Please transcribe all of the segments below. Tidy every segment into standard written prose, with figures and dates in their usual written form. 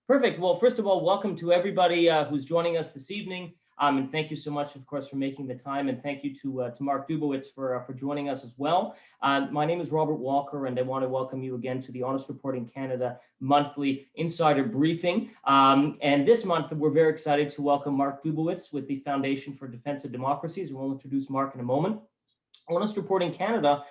Perfect. Well, first of all, welcome to everybody who's joining us this evening. And thank you so much, of course, for making the time. And thank you to Mark Dubowitz for joining us as well. My name is Robert Walker, and I want to welcome you again to the Honest Reporting Canada monthly insider briefing. And this month, we're very excited to welcome Mark Dubowitz with the Foundation for Defense of Democracies. We'll introduce Mark in a moment. Honest Reporting Canada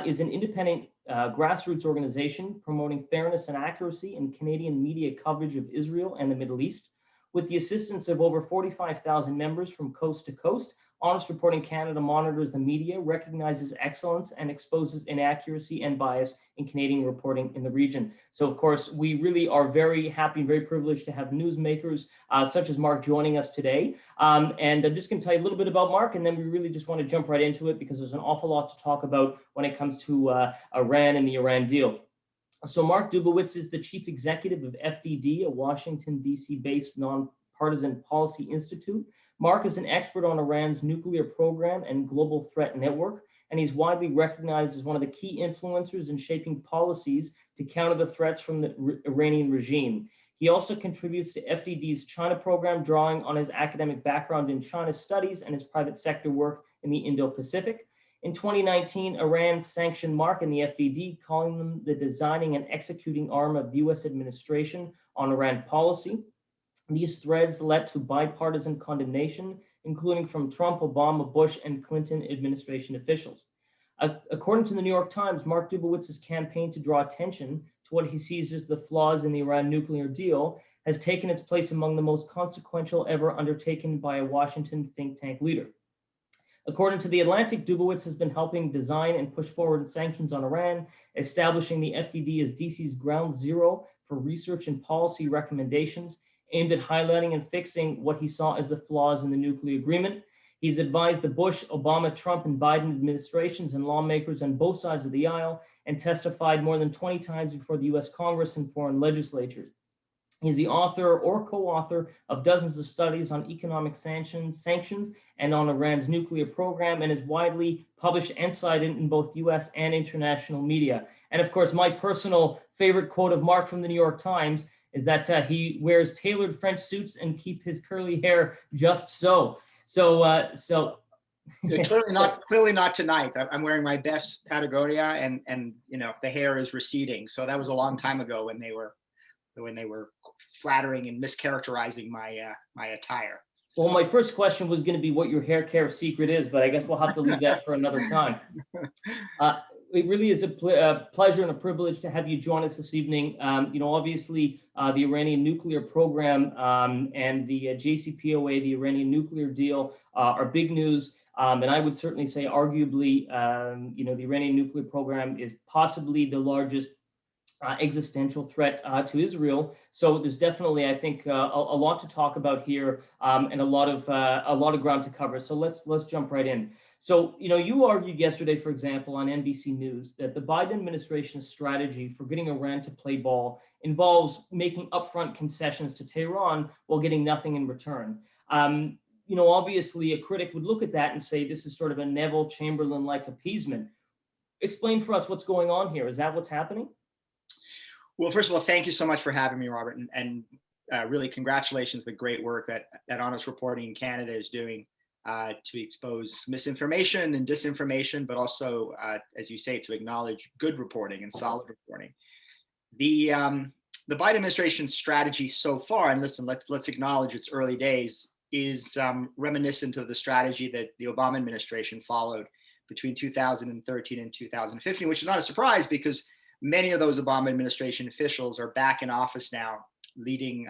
is an independent grassroots organization promoting fairness and accuracy in Canadian media coverage of Israel and the Middle East. With the assistance of over 45,000 members from coast to coast, Honest Reporting Canada monitors the media, recognizes excellence, and exposes inaccuracy and bias in Canadian reporting in the region. So, of course, we really are very happy and very privileged to have newsmakers such as Mark joining us today. And I'm just going to tell you a little bit about Mark, and then we really just want to jump right into it because there's an awful lot to talk about when it comes to Iran and the Iran deal. So Mark Dubowitz is the chief executive of FDD, a Washington, D.C.-based nonpartisan policy institute. Mark is an expert on Iran's nuclear program and global threat network, and he's widely recognized as one of the key influencers in shaping policies to counter the threats from the Iranian regime. He also contributes to FDD's China program, drawing on his academic background in China studies and his private sector work in the Indo-Pacific. In 2019, Iran sanctioned Mark and the FDD, calling them the designing and executing arm of the US administration on Iran policy. These threads led to bipartisan condemnation, including from Trump, Obama, Bush, and Clinton administration officials. According to the New York Times, Mark Dubowitz's campaign to draw attention to what he sees as the flaws in the Iran nuclear deal has taken its place among the most consequential ever undertaken by a Washington think tank leader. According to The Atlantic, Dubowitz has been helping design and push forward sanctions on Iran, establishing the FDD as DC's ground zero for research and policy recommendations aimed at highlighting and fixing what he saw as the flaws in the nuclear agreement. He's advised the Bush, Obama, Trump, and Biden administrations and lawmakers on both sides of the aisle and testified more than 20 times before the US Congress and foreign legislatures. He's the author or co-author of dozens of studies on economic sanctions and on Iran's nuclear program, and is widely published and cited in both US and international media. And of course, my personal favorite quote of Mark from the New York Times is that he wears tailored French suits and keep his curly hair just so. Yeah, clearly not tonight. I'm wearing my best Patagonia, and you know, the hair is receding. So that was a long time ago when they were flattering and mischaracterizing my attire. So. Well, my first question was going to be what your hair care secret is, but I guess we'll have to leave that for another time. It really is a pleasure and a privilege to have you join us this evening. Obviously, the Iranian nuclear program and the JCPOA, the Iranian nuclear deal, are big news. And I would certainly say, arguably, the Iranian nuclear program is possibly the largest existential threat to Israel. So there's definitely, I think, a lot to talk about here, and a lot of ground to cover. So let's jump right in. So, you argued yesterday, for example, on NBC News that the Biden administration's strategy for getting Iran to play ball involves making upfront concessions to Tehran while getting nothing in return. Obviously, a critic would look at that and say this is sort of a Neville Chamberlain-like appeasement. Explain for us what's going on here. Is that what's happening? Well, first of all, thank you so much for having me, Robert, and really congratulations the great work that Honest Reporting in Canada is doing to expose misinformation and disinformation, but also, as you say, to acknowledge good reporting and solid reporting. The Biden administration's strategy so far, and listen, let's acknowledge its early days, is reminiscent of the strategy that the Obama administration followed between 2013 and 2015, which is not a surprise because many of those Obama administration officials are back in office now, leading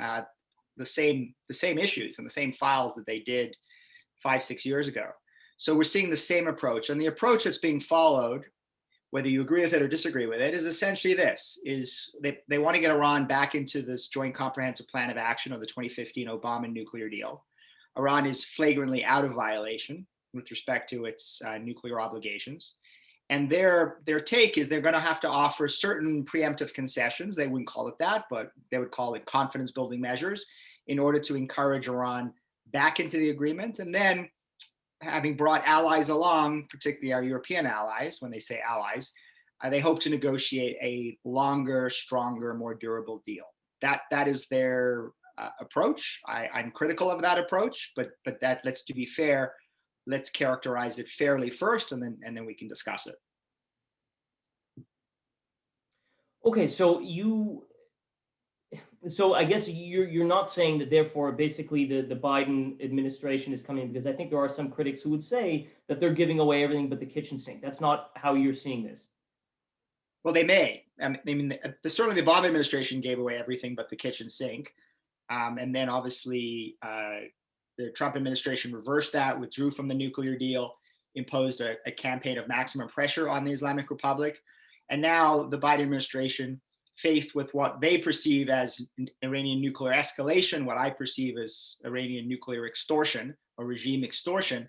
the same issues and the same files that they did 5-6 years ago. So we're seeing the same approach, and the approach that's being followed, whether you agree with it or disagree with it, is essentially this: is they want to get Iran back into this Joint Comprehensive Plan of Action of the 2015 Obama nuclear deal. Iran is flagrantly out of violation with respect to its nuclear obligations. And their take is they're going to have to offer certain preemptive concessions. They wouldn't call it that, but they would call it confidence building measures in order to encourage Iran back into the agreement. And then, having brought allies along, particularly our European allies, when they say allies, they hope to negotiate a longer, stronger, more durable deal. that is their approach. I'm critical of that approach, but that, let's, to be fair, let's characterize it fairly first, and then we can discuss it. Okay, so I guess you're not saying that therefore basically the Biden administration is coming, because I think there are some critics who would say that they're giving away everything but the kitchen sink. That's not how you're seeing this. Well, they may. I mean, certainly the Obama administration gave away everything but the kitchen sink. And then obviously the Trump administration reversed that, withdrew from the nuclear deal, imposed a campaign of maximum pressure on the Islamic Republic. And now the Biden administration, faced with what they perceive as Iranian nuclear escalation, what I perceive as Iranian nuclear extortion or regime extortion,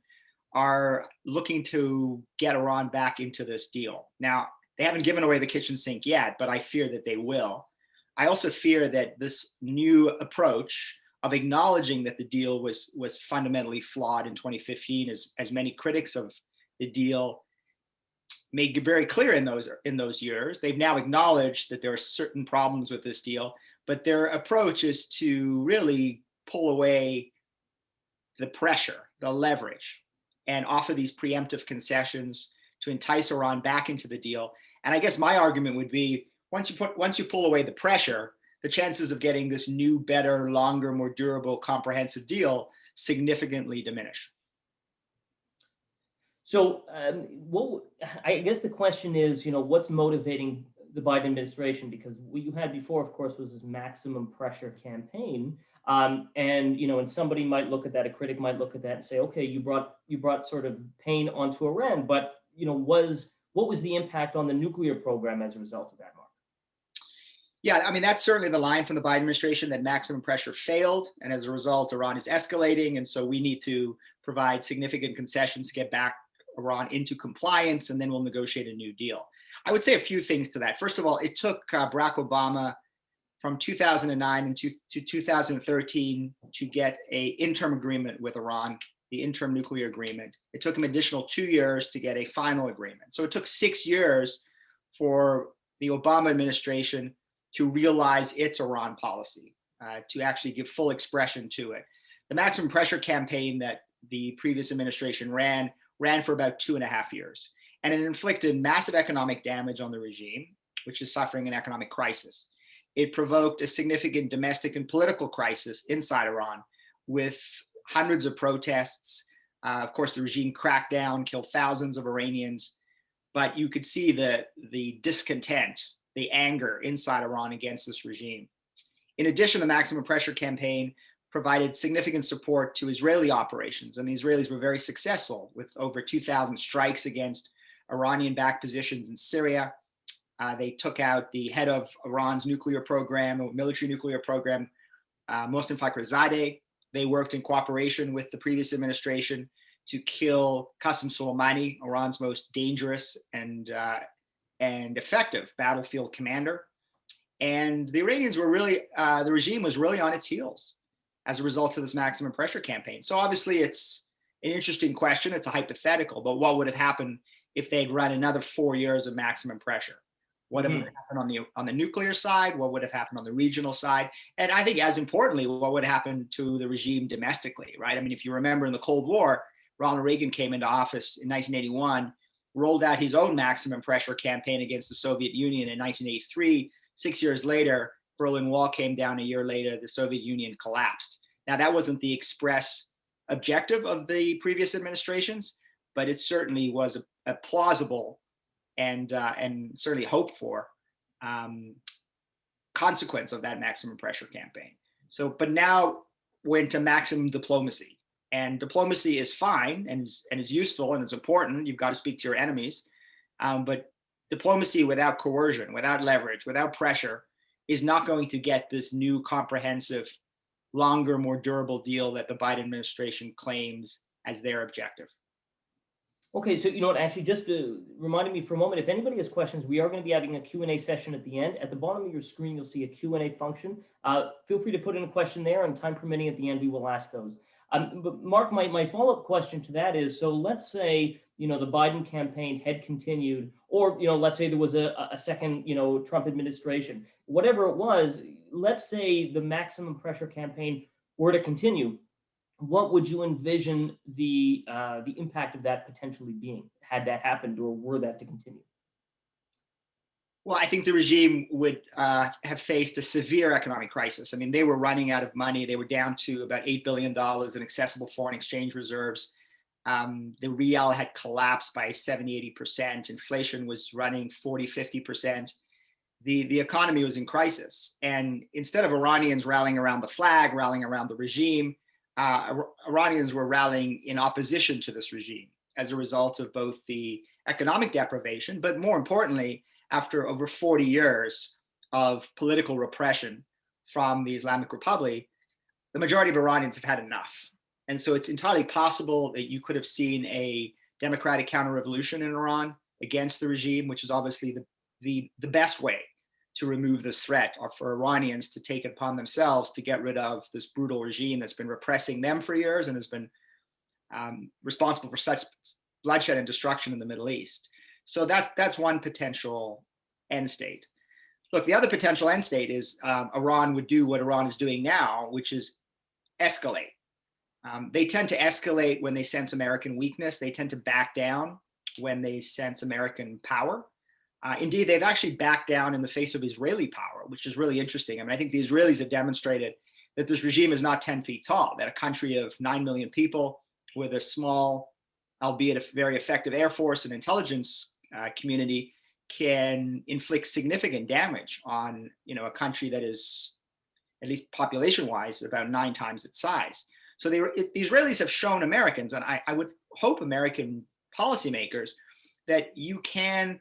are looking to get Iran back into this deal. Now, they haven't given away the kitchen sink yet, but I fear that they will. I also fear that this new approach of acknowledging that the deal was fundamentally flawed in 2015, as many critics of the deal made very clear in those years. They've now acknowledged that there are certain problems with this deal, but their approach is to really pull away the pressure, the leverage, and offer these preemptive concessions to entice Iran back into the deal. And I guess my argument would be, once you pull away the pressure, the chances of getting this new, better, longer, more durable, comprehensive deal significantly diminish. So, I guess the question is, what's motivating the Biden administration? Because what you had before, of course, was this maximum pressure campaign, and somebody might look at that, a critic might look at that and say, okay, you brought sort of pain onto Iran, but what was the impact on the nuclear program as a result of that, Mark? Yeah, I mean, that's certainly the line from the Biden administration, that maximum pressure failed, and as a result, Iran is escalating, and so we need to provide significant concessions to get back Iran into compliance, and then we'll negotiate a new deal. I would say a few things to that. First of all, it took Barack Obama from 2009 to 2013 to get an interim agreement with Iran, the interim nuclear agreement. It took him an additional 2 years to get a final agreement. So it took 6 years for the Obama administration to realize its Iran policy, to actually give full expression to it. The maximum pressure campaign that the previous administration ran for about 2.5 years. And it inflicted massive economic damage on the regime, which is suffering an economic crisis. It provoked a significant domestic and political crisis inside Iran, with hundreds of protests. Of course, the regime cracked down, killed thousands of Iranians, but you could see the discontent, the anger inside Iran against this regime. In addition, the maximum pressure campaign provided significant support to Israeli operations, and the Israelis were very successful, with over 2,000 strikes against Iranian-backed positions in Syria. They took out the head of Iran's nuclear program, or military nuclear program, Mohsen Fakhrizadeh. They worked in cooperation with the previous administration to kill Qasem Soleimani, Iran's most dangerous and effective battlefield commander. And the Iranians were really, the regime was really on its heels as a result of this maximum pressure campaign. So obviously it's an interesting question. It's a hypothetical, but what would have happened if they'd run another 4 years of maximum pressure? What would have happened on the nuclear side? What would have happened on the regional side? And I think, as importantly, what would happen to the regime domestically, right? I mean, if you remember, in the Cold War, Ronald Reagan came into office in 1981, rolled out his own maximum pressure campaign against the Soviet Union in 1983. 6 years later, Berlin Wall came down. A year later, the Soviet Union collapsed. Now, that wasn't the express objective of the previous administrations, but it certainly was a plausible and certainly hoped for consequence of that maximum pressure campaign. So, but now we're into maximum diplomacy, and diplomacy is fine and is useful and it's important. You've got to speak to your enemies, but diplomacy without coercion, without leverage, without pressure is not going to get this new comprehensive, longer, more durable deal that the Biden administration claims as their objective. Okay, so actually, just reminding me for a moment, if anybody has questions, we are going to be having a Q&A session at the end. At the bottom of your screen, you'll see a Q&A function. Feel free to put in a question there, and time permitting at the end, we will ask those. But Mark, my follow-up question to that is, so let's say, the Biden campaign had continued, or, let's say there was a second, Trump administration, whatever it was, let's say the maximum pressure campaign were to continue, what would you envision the impact of that potentially being, had that happened or were that to continue? Well, I think the regime would have faced a severe economic crisis. I mean, they were running out of money. They were down to about $8 billion in accessible foreign exchange reserves. The real had collapsed by 70, 80%. Inflation was running 40, 50%. The economy was in crisis. And instead of Iranians rallying around the flag, rallying around the regime, Iranians were rallying in opposition to this regime as a result of both the economic deprivation, but more importantly, after over 40 years of political repression from the Islamic Republic, the majority of Iranians have had enough. And so it's entirely possible that you could have seen a democratic counter-revolution in Iran against the regime, which is obviously the best way to remove this threat, or for Iranians to take it upon themselves to get rid of this brutal regime that's been repressing them for years and has been responsible for such bloodshed and destruction in the Middle East. So that's one potential end state. Look, the other potential end state is Iran would do what Iran is doing now, which is escalate. They tend to escalate when they sense American weakness. They tend to back down when they sense American power. Indeed, they've actually backed down in the face of Israeli power, which is really interesting. I mean, I think the Israelis have demonstrated that this regime is not 10 feet tall, that a country of 9 million people with a small, albeit a very effective Air Force and intelligence community can inflict significant damage on, a country that is, at least population-wise, about 9 times its size. So the Israelis have shown Americans, and I would hope American policymakers, that you can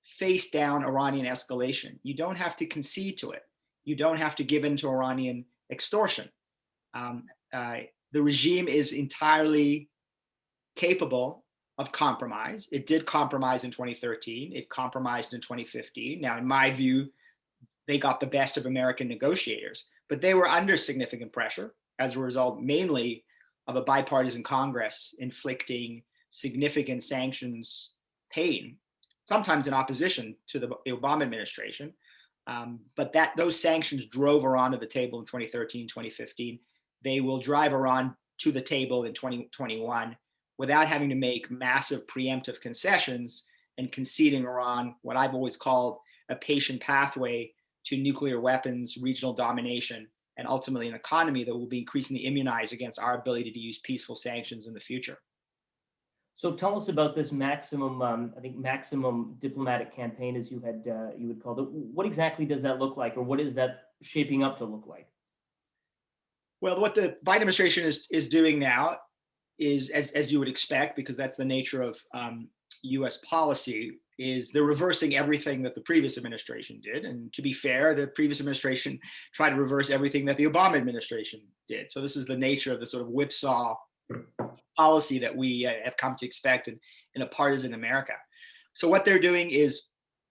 face down Iranian escalation. You don't have to concede to it. You don't have to give in to Iranian extortion. The regime is entirely capable of compromise. It did compromise in 2013. It compromised in 2015. Now, in my view, they got the best of American negotiators, but they were under significant pressure as a result mainly of a bipartisan Congress inflicting significant sanctions pain, sometimes in opposition to the Obama administration. But those sanctions drove Iran to the table in 2013, 2015. They will drive Iran to the table in 2021 without having to make massive preemptive concessions and conceding Iran what I've always called a patient pathway to nuclear weapons, regional domination, and ultimately an economy that will be increasingly immunized against our ability to use peaceful sanctions in the future. So tell us about this maximum, maximum diplomatic campaign, as you had called it. What exactly does that look like, or what is that shaping up to look like? Well, what the Biden administration is doing now is, as you would expect, because that's the nature of U.S. policy, is they're reversing everything that the previous administration did. And to be fair, the previous administration tried to reverse everything that the Obama administration did. So this is the nature of the sort of whipsaw policy that we have come to expect in a partisan America. So what they're doing is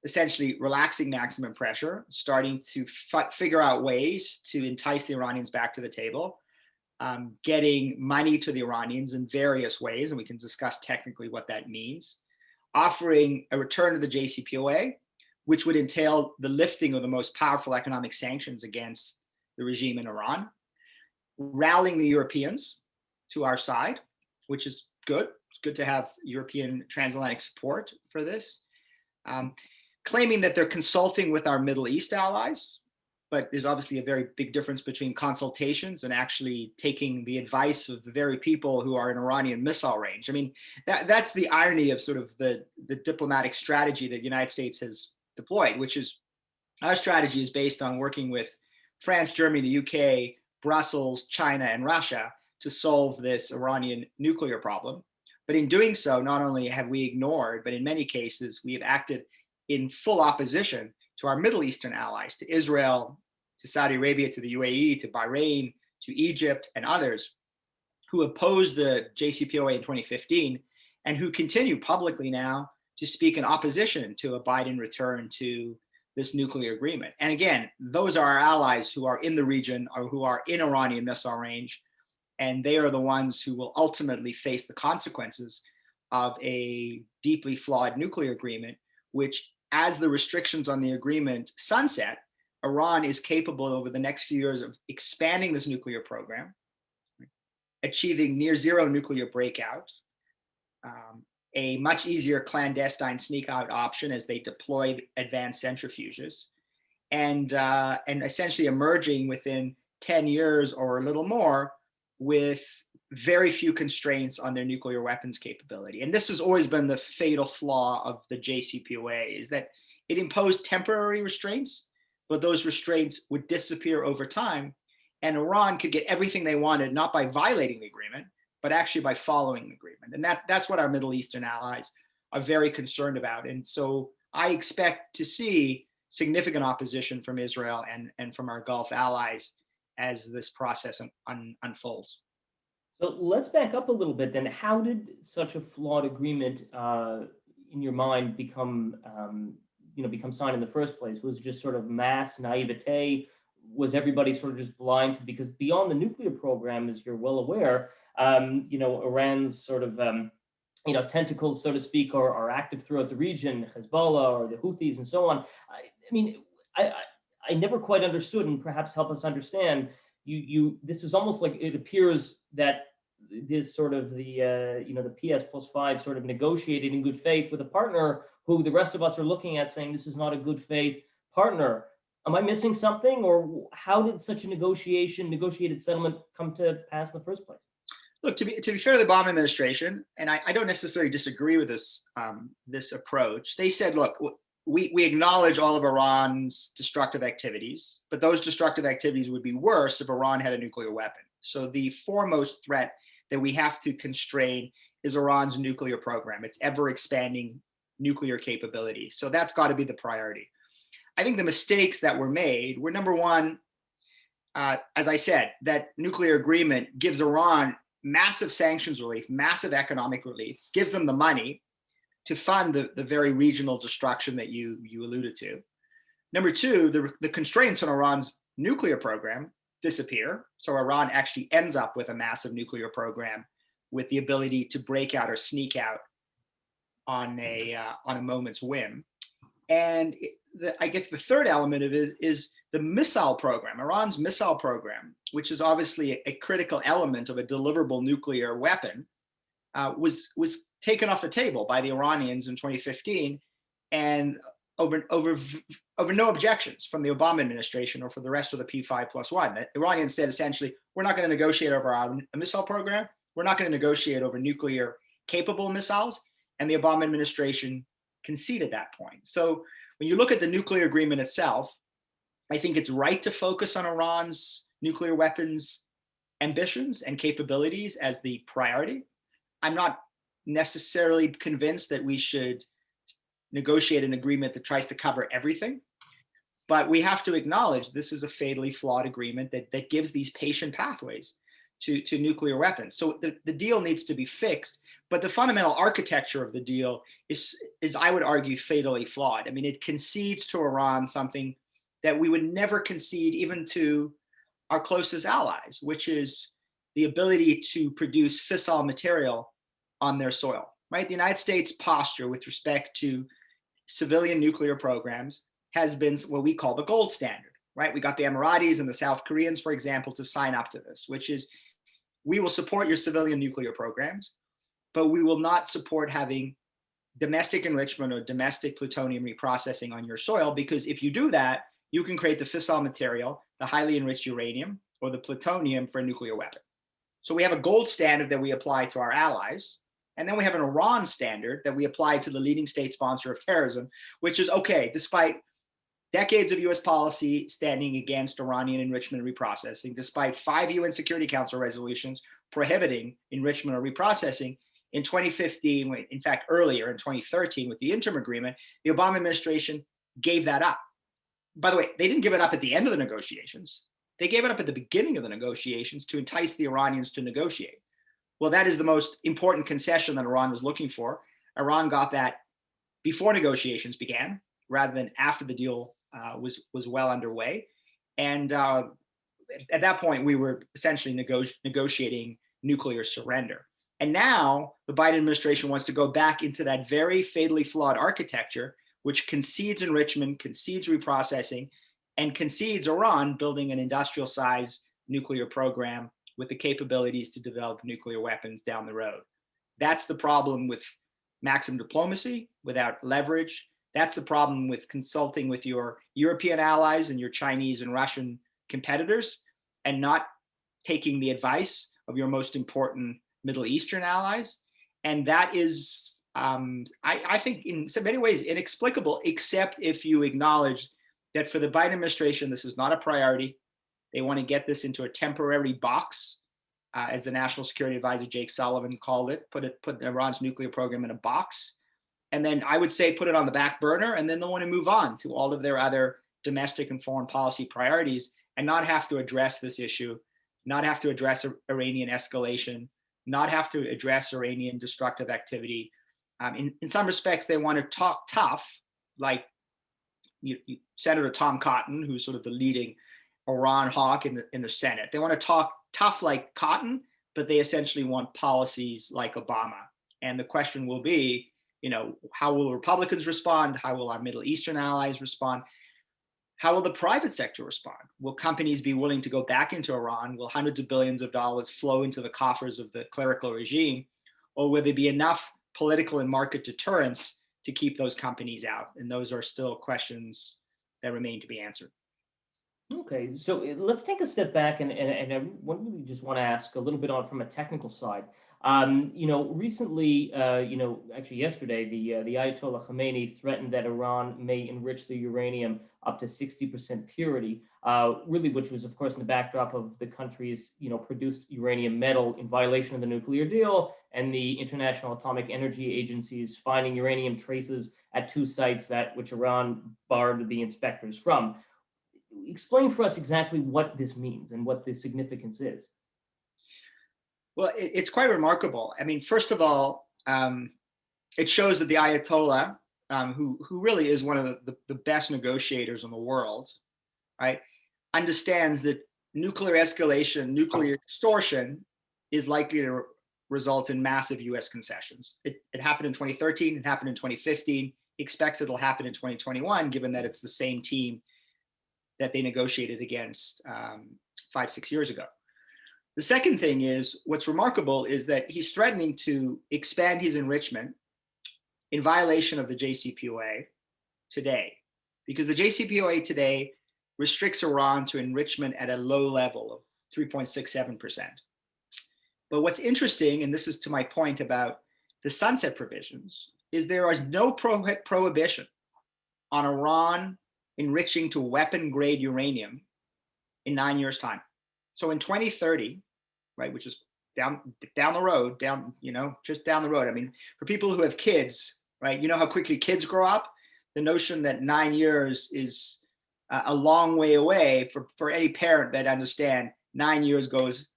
essentially relaxing maximum pressure, starting to figure out ways to entice the Iranians back to the table, getting money to the Iranians in various ways, and we can discuss technically what that means, offering a return to the JCPOA, which would entail the lifting of the most powerful economic sanctions against the regime in Iran, rallying the Europeans to our side, which is good. It's good to have European transatlantic support for this, claiming that they're consulting with our Middle East allies, but there's obviously a very big difference between consultations and actually taking the advice of the very people who are in Iranian missile range. I mean, that's the irony of sort of the diplomatic strategy that the United States has deployed, which is our strategy is based on working with France, Germany, the UK, Brussels, China, and Russia to solve this Iranian nuclear problem. But in doing so, not only have we ignored, but in many cases, we have acted in full opposition to our Middle Eastern allies, to Israel, to Saudi Arabia, to the UAE, to Bahrain, to Egypt, and others who opposed the JCPOA in 2015 and who continue publicly now to speak in opposition to a Biden return to this nuclear agreement. And again, those are our allies who are in the region or who are in Iranian missile range, and they are the ones who will ultimately face the consequences of a deeply flawed nuclear agreement, which, as the restrictions on the agreement sunset, Iran is capable over the next few years of expanding this nuclear program, achieving near zero nuclear breakout, a much easier clandestine sneak out option as they deploy advanced centrifuges, and essentially emerging within 10 years or a little more with very few constraints on their nuclear weapons capability. And this has always been the fatal flaw of the JCPOA, is that it imposed temporary restraints, but those restraints would disappear over time. And Iran could get everything they wanted, not by violating the agreement, but actually by following the agreement. And that's what our Middle Eastern allies are very concerned about. And so I expect to see significant opposition from Israel and from our Gulf allies as this process unfolds. So let's back up a little bit then. How did such a flawed agreement, in your mind, become signed in the first place? Was it just sort of mass naivete? Was everybody sort of just blind to, because beyond the nuclear program, as you're well aware, Iran's sort of tentacles, so to speak, are active throughout the region, Hezbollah or the Houthis and so on. I never quite understood, and perhaps help us understand. This is almost like it appears that this sort of the PS+5 sort of negotiated in good faith with a partner who the rest of us are looking at saying this is not a good faith partner. Am I missing something, or how did such a negotiated settlement come to pass in the first place? Look, to be fair to the Obama administration, and I don't necessarily disagree with this approach. They said, look, we acknowledge all of Iran's destructive activities, but those destructive activities would be worse if Iran had a nuclear weapon. So the foremost threat that we have to constrain is Iran's nuclear program, its ever expanding nuclear capability. So that's got to be the priority. I think the mistakes that were made were, number one, as I said, that nuclear agreement gives Iran massive sanctions relief, massive economic relief, gives them the money to fund the very regional destruction that you alluded to. Number two, the constraints on Iran's nuclear program disappear. So Iran actually ends up with a massive nuclear program with the ability to break out or sneak out on a moment's whim. And I guess the third element of it is the missile program, Iran's missile program, which is obviously a critical element of a deliverable nuclear weapon, was taken off the table by the Iranians in 2015, and over no objections from the Obama administration or for the rest of the P5+1. The Iranians said essentially, we're not going to negotiate over our missile program. We're not going to negotiate over nuclear capable missiles. And the Obama administration conceded that point. So when you look at the nuclear agreement itself, I think it's right to focus on Iran's nuclear weapons ambitions and capabilities as the priority. I'm not necessarily convinced that we should negotiate an agreement that tries to cover everything, but we have to acknowledge this is a fatally flawed agreement that gives these patient pathways to nuclear weapons. So the deal needs to be fixed, but the fundamental architecture of the deal is I would argue, fatally flawed. I mean, it concedes to Iran something that we would never concede even to our closest allies, which is the ability to produce fissile material on their soil, right? The United States posture with respect to civilian nuclear programs has been what we call the gold standard, right? We got the Emiratis and the South Koreans, for example, to sign up to this, which is, we will support your civilian nuclear programs, but we will not support having domestic enrichment or domestic plutonium reprocessing on your soil, because if you do that, you can create the fissile material, the highly enriched uranium, or the plutonium for a nuclear weapon. So we have a gold standard that we apply to our allies. And then we have an Iran standard that we apply to the leading state sponsor of terrorism, which is, okay, despite decades of US policy standing against Iranian enrichment and reprocessing, despite 5 UN Security Council resolutions prohibiting enrichment or reprocessing, in 2015, in fact, earlier in 2013 with the interim agreement, the Obama administration gave that up. By the way, they didn't give it up at the end of the negotiations. They gave it up at the beginning of the negotiations to entice the Iranians to negotiate. Well, that is the most important concession that Iran was looking for. Iran got that before negotiations began, rather than after the deal was well underway. And at that point, we were essentially negotiating nuclear surrender. And now the Biden administration wants to go back into that very fatally flawed architecture, which concedes enrichment, concedes reprocessing, and concedes Iran building an industrial size nuclear program with the capabilities to develop nuclear weapons down the road. That's the problem with maximum diplomacy without leverage. That's the problem with consulting with your European allies and your Chinese and Russian competitors and not taking the advice of your most important Middle Eastern allies. And that is, I think, in so many ways inexplicable, except if you acknowledge that for the Biden administration, this is not a priority. They want to get this into a temporary box, as the National Security Advisor Jake Sullivan called it, put Iran's nuclear program in a box. And then I would say put it on the back burner, and then they want to move on to all of their other domestic and foreign policy priorities and not have to address this issue, not have to address Iranian escalation, not have to address Iranian destructive activity. In some respects, they want to talk tough, like Senator Tom Cotton, who's sort of the leading Iran hawk in the Senate. They want to talk tough like Cotton, but they essentially want policies like Obama. And the question will be, how will Republicans respond? How will our Middle Eastern allies respond? How will the private sector respond? Will companies be willing to go back into Iran? Will hundreds of billions of dollars flow into the coffers of the clerical regime? Or will there be enough political and market deterrence to keep those companies out? And those are still questions that remain to be answered. Okay, so let's take a step back and I really just want to ask a little bit on from a technical side. Recently, actually yesterday, the Ayatollah Khamenei threatened that Iran may enrich the uranium up to 60% purity, really, which was, of course, in the backdrop of the country's, produced uranium metal in violation of the nuclear deal and the International Atomic Energy Agency's finding uranium traces at 2 sites which Iran barred the inspectors from. Explain for us exactly what this means and what the significance is. Well, it's quite remarkable. I mean, first of all, it shows that the Ayatollah, who really is one of the best negotiators in the world, right, understands that nuclear escalation, nuclear extortion is likely to result in massive US concessions. It happened in 2013, it happened in 2015. He expects it'll happen in 2021, given that it's the same team that they negotiated against 5-6 years ago. The second thing is, what's remarkable is that he's threatening to expand his enrichment in violation of the JCPOA today, because the JCPOA today restricts Iran to enrichment at a low level of 3.67%. But what's interesting, and this is to my point about the sunset provisions, is there is no prohibition on Iran enriching to weapon-grade uranium in 9 years' time. So in 2030, right, which is down the road, just down the road. I mean, for people who have kids, right, you know how quickly kids grow up? The notion that 9 years is a long way away for any parent that understand 9 years goes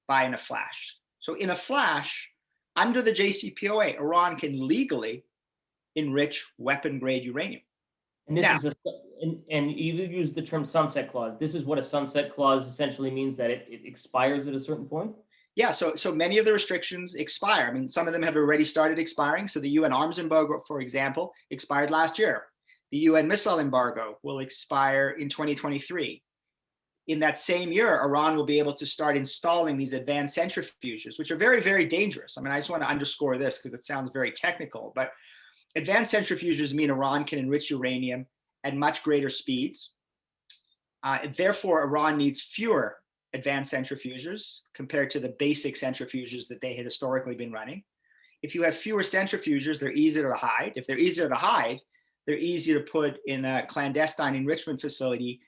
by in a flash. So in a flash, under the JCPOA, Iran can legally enrich weapon-grade uranium. And this is and you use the term sunset clause. This is what a sunset clause essentially means, that it expires at a certain point? Yeah, so many of the restrictions expire. I mean, some of them have already started expiring. So the UN arms embargo, for example, expired last year. The UN missile embargo will expire in 2023. In that same year, Iran will be able to start installing these advanced centrifuges, which are very, very dangerous. I mean, I just want to underscore this because it sounds very technical, but advanced centrifuges mean Iran can enrich uranium at much greater speeds. Therefore, Iran needs fewer advanced centrifuges compared to the basic centrifuges that they had historically been running. If you have fewer centrifuges, they're easier to hide. If they're easier to hide, they're easier to put in a clandestine enrichment facility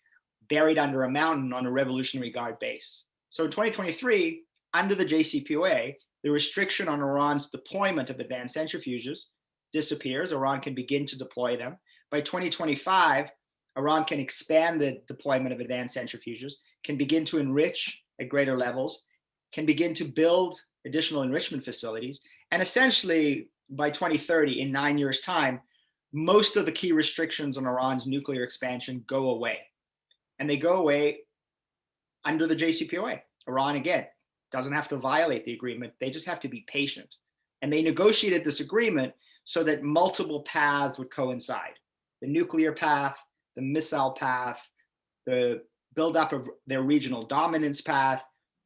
buried under a mountain on a Revolutionary Guard base. So in 2023, under the JCPOA, the restriction on Iran's deployment of advanced centrifuges disappears. Iran can begin to deploy them. By 2025, Iran can expand the deployment of advanced centrifuges, can begin to enrich at greater levels, can begin to build additional enrichment facilities. And essentially, by 2030, in 9 years' time, most of the key restrictions on Iran's nuclear expansion go away. And they go away under the JCPOA. Iran, again, doesn't have to violate the agreement. They just have to be patient. And they negotiated this agreement so that multiple paths would coincide. The nuclear path, the missile path, the buildup of their regional dominance path,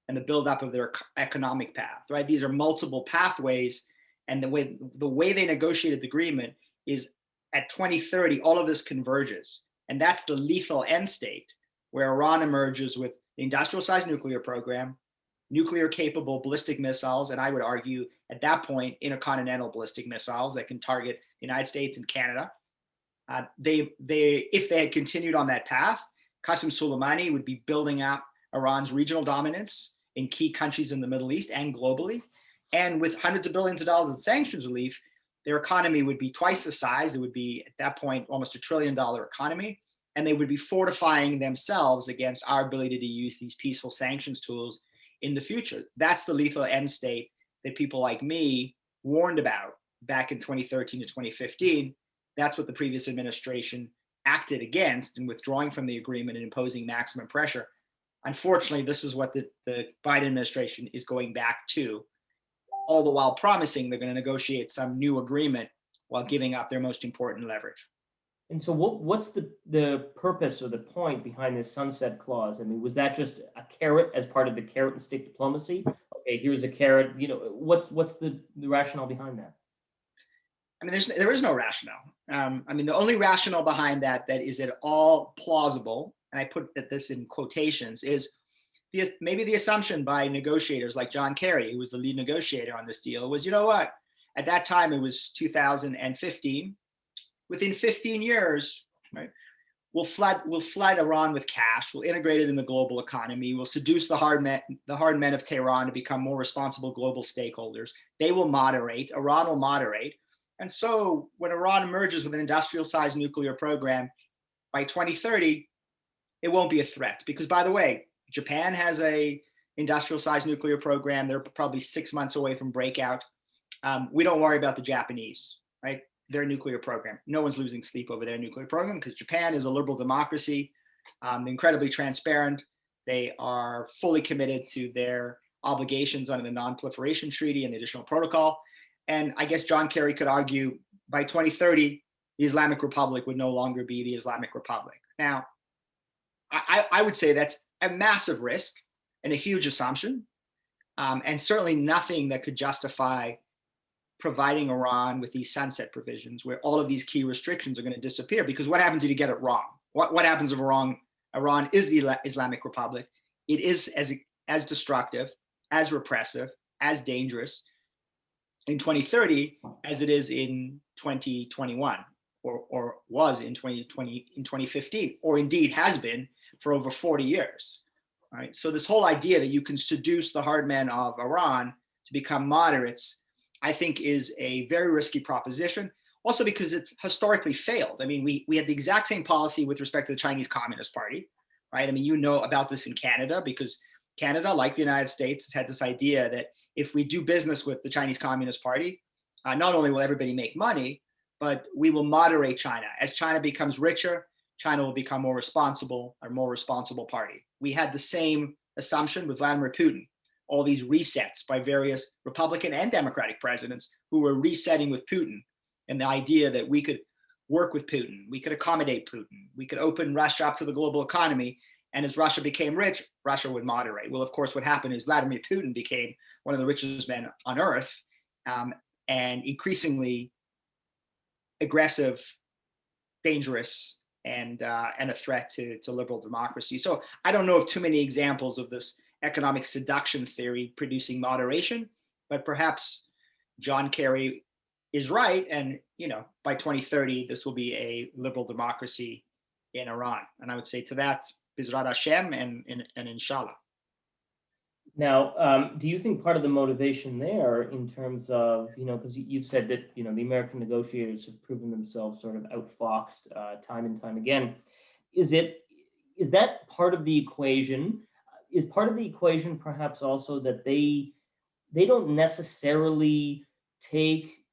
and the buildup of their economic path, right? These are multiple pathways, and the way they negotiated the agreement is at 2030, all of this converges. And that's the lethal end state, where Iran emerges with the industrial-sized nuclear program, nuclear-capable ballistic missiles, and I would argue at that point, intercontinental ballistic missiles that can target the United States and Canada. If they had continued on that path, Qasem Soleimani would be building up Iran's regional dominance in key countries in the Middle East and globally. And with hundreds of billions of dollars in sanctions relief, their economy would be twice the size. It would be, at that point, almost $1 trillion economy. And they would be fortifying themselves against our ability to use these peaceful sanctions tools in the future. That's the lethal end state that people like me warned about back in 2013 to 2015. That's what the previous administration acted against in withdrawing from the agreement and imposing maximum pressure. Unfortunately, this is what the Biden administration is going back to, all the while promising they're going to negotiate some new agreement while giving up their most important leverage. And so what's the purpose or the point behind this sunset clause? I mean, was that just a carrot as part of the carrot and stick diplomacy? Okay, here's a carrot. What's the rationale behind that? I mean, there is no rationale. I mean, the only rationale behind that is at all plausible, and I put this in quotations, is maybe the assumption by negotiators like John Kerry, who was the lead negotiator on this deal, was, you know what? At that time, it was 2015. Within 15 years, right, we'll flood Iran with cash. We'll integrate it in the global economy. We'll seduce the hard men of Tehran to become more responsible global stakeholders. They will moderate. Iran will moderate. And so when Iran emerges with an industrial-sized nuclear program, by 2030, it won't be a threat. Because, by the way, Japan has a industrial-sized nuclear program. They're probably 6 months away from breakout. We don't worry about the Japanese, right? Their nuclear program. No one's losing sleep over their nuclear program because Japan is a liberal democracy, incredibly transparent. They are fully committed to their obligations under the Non-Proliferation Treaty and the Additional Protocol. And I guess John Kerry could argue by 2030, the Islamic Republic would no longer be the Islamic Republic. Now, I would say that's a massive risk and a huge assumption, and certainly nothing that could justify providing Iran with these sunset provisions where all of these key restrictions are going to disappear. Because what happens if you get it wrong? What happens if Iran is the Islamic Republic? It is as destructive, as repressive, as dangerous in 2030 as it is in 2021 or was in 2015, or indeed has been for over 40 years. All right. So this whole idea that you can seduce the hard men of Iran to become moderates, I think, is a very risky proposition. Also because it's historically failed. I mean, we had the exact same policy with respect to the Chinese Communist Party, right? I mean, you know about this in Canada because Canada, like the United States, has had this idea that if we do business with the Chinese Communist Party, not only will everybody make money, but we will moderate China. As China becomes richer, China will become a more responsible party. We had the same assumption with Vladimir Putin. All these resets by various Republican and Democratic presidents who were resetting with Putin, and the idea that we could work with Putin, we could accommodate Putin, we could open Russia up to the global economy, and as Russia became rich, Russia would moderate. Well, of course, what happened is Vladimir Putin became one of the richest men on earth, and increasingly aggressive, dangerous, and a threat to liberal democracy. So I don't know of too many examples of this economic seduction theory producing moderation, but perhaps John Kerry is right, and by 2030 this will be a liberal democracy in Iran. And I would say to that, Bizrat Hashem and inshallah. Now, do you think part of the motivation there, in terms of because you've said that the American negotiators have proven themselves sort of outfoxed time and time again, is that part of the equation? Is part of the equation perhaps also that they don't necessarily take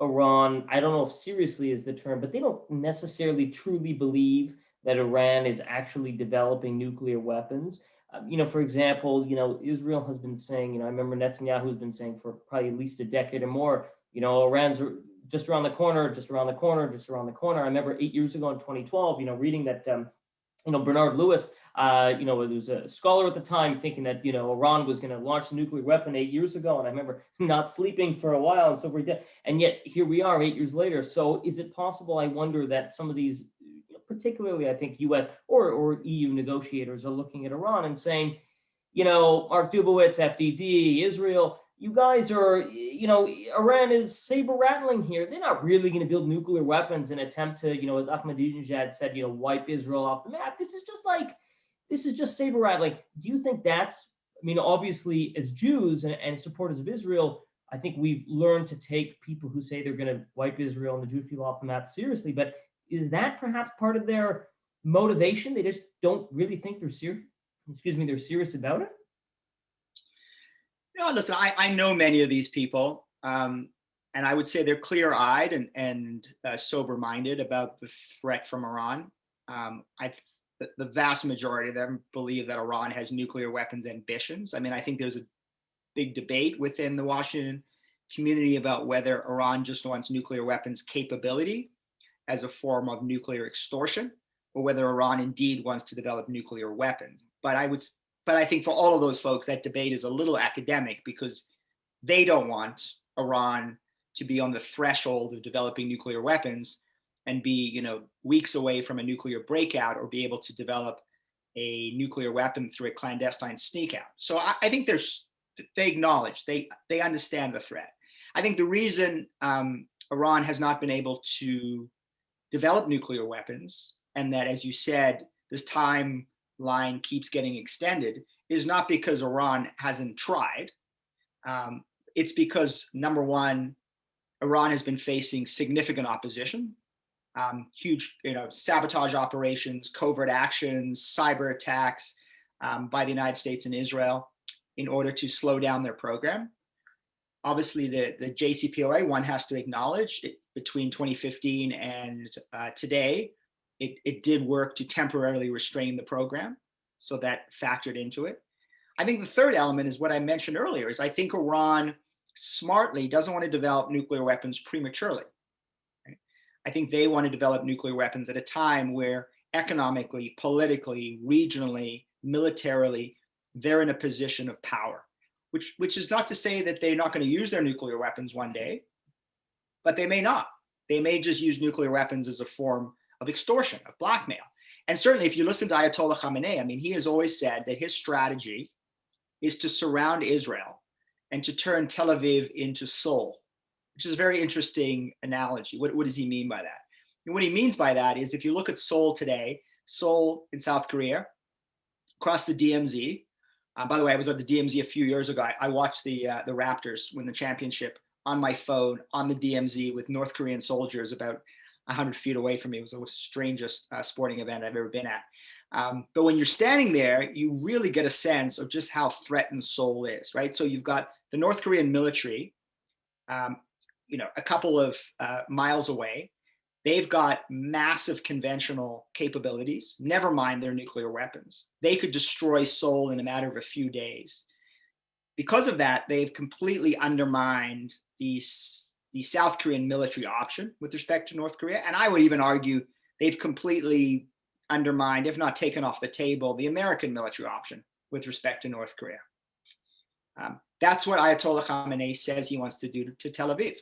Iran, I don't know if seriously is the term, but they don't necessarily truly believe that Iran is actually developing nuclear weapons? For example, Israel has been saying, I remember Netanyahu has been saying for probably at least a decade or more, Iran's just around the corner, just around the corner, just around the corner. I remember 8 years ago in 2012, reading that Bernard Lewis, who's a scholar at the time, thinking that, Iran was going to launch a nuclear weapon 8 years ago. And I remember not sleeping for a while and so forth. And yet here we are 8 years later. So is it possible, I wonder, that some of these, particularly, I think, US or EU negotiators are looking at Iran and saying, Mark Dubowitz, FDD, Israel, you guys are, Iran is saber rattling here. They're not really going to build nuclear weapons and attempt to, as Ahmadinejad said, wipe Israel off the map. This is just saber rattling. Do you think that's, obviously, as Jews and supporters of Israel, I think we've learned to take people who say they're going to wipe Israel and the Jewish people off the map seriously. But is that perhaps part of their motivation? They just don't really think they're serious. They're serious about it. No, listen, I know many of these people, and I would say they're clear-eyed and sober-minded about the threat from Iran. The vast majority of them believe that Iran has nuclear weapons ambitions. I think there's a big debate within the Washington community about whether Iran just wants nuclear weapons capability as a form of nuclear extortion, or whether Iran indeed wants to develop nuclear weapons. But I think for all of those folks, that debate is a little academic, because they don't want Iran to be on the threshold of developing nuclear weapons and be, weeks away from a nuclear breakout, or be able to develop a nuclear weapon through a clandestine sneak out. So I think they acknowledge, they understand the threat. I think the reason Iran has not been able to develop nuclear weapons, and that, as you said, this timeline keeps getting extended, is not because Iran hasn't tried. It's because, number one, Iran has been facing significant opposition, huge, sabotage operations, covert actions, cyber attacks by the United States and Israel in order to slow down their program. Obviously, the JCPOA, one has to acknowledge, between 2015 and today, it did work to temporarily restrain the program. So that factored into it. I think the third element is what I mentioned earlier, is I think Iran smartly doesn't want to develop nuclear weapons prematurely. Right? I think they want to develop nuclear weapons at a time where economically, politically, regionally, militarily, they're in a position of power, which is not to say that they're not going to use their nuclear weapons one day, but they may not. They may just use nuclear weapons as a form of extortion, of blackmail. And certainly if you listen to Ayatollah Khamenei, he has always said that his strategy is to surround Israel and to turn Tel Aviv into Seoul, which is a very interesting analogy. What does he mean by that? And what he means by that is, if you look at Seoul today, Seoul in South Korea, across the DMZ, by the way, I was at the DMZ a few years ago. I watched the Raptors win the championship on my phone on the DMZ with North Korean soldiers about 100 feet away from me. It was the strangest sporting event I've ever been at. But when you're standing there, you really get a sense of just how threatened Seoul is, right? So you've got the North Korean military, a couple of miles away. They've got massive conventional capabilities, never mind their nuclear weapons. They could destroy Seoul in a matter of a few days. Because of that, they've completely undermined the South Korean military option with respect to North Korea. And I would even argue they've completely undermined, if not taken off the table, the American military option with respect to North Korea. That's what Ayatollah Khamenei says he wants to do to Tel Aviv.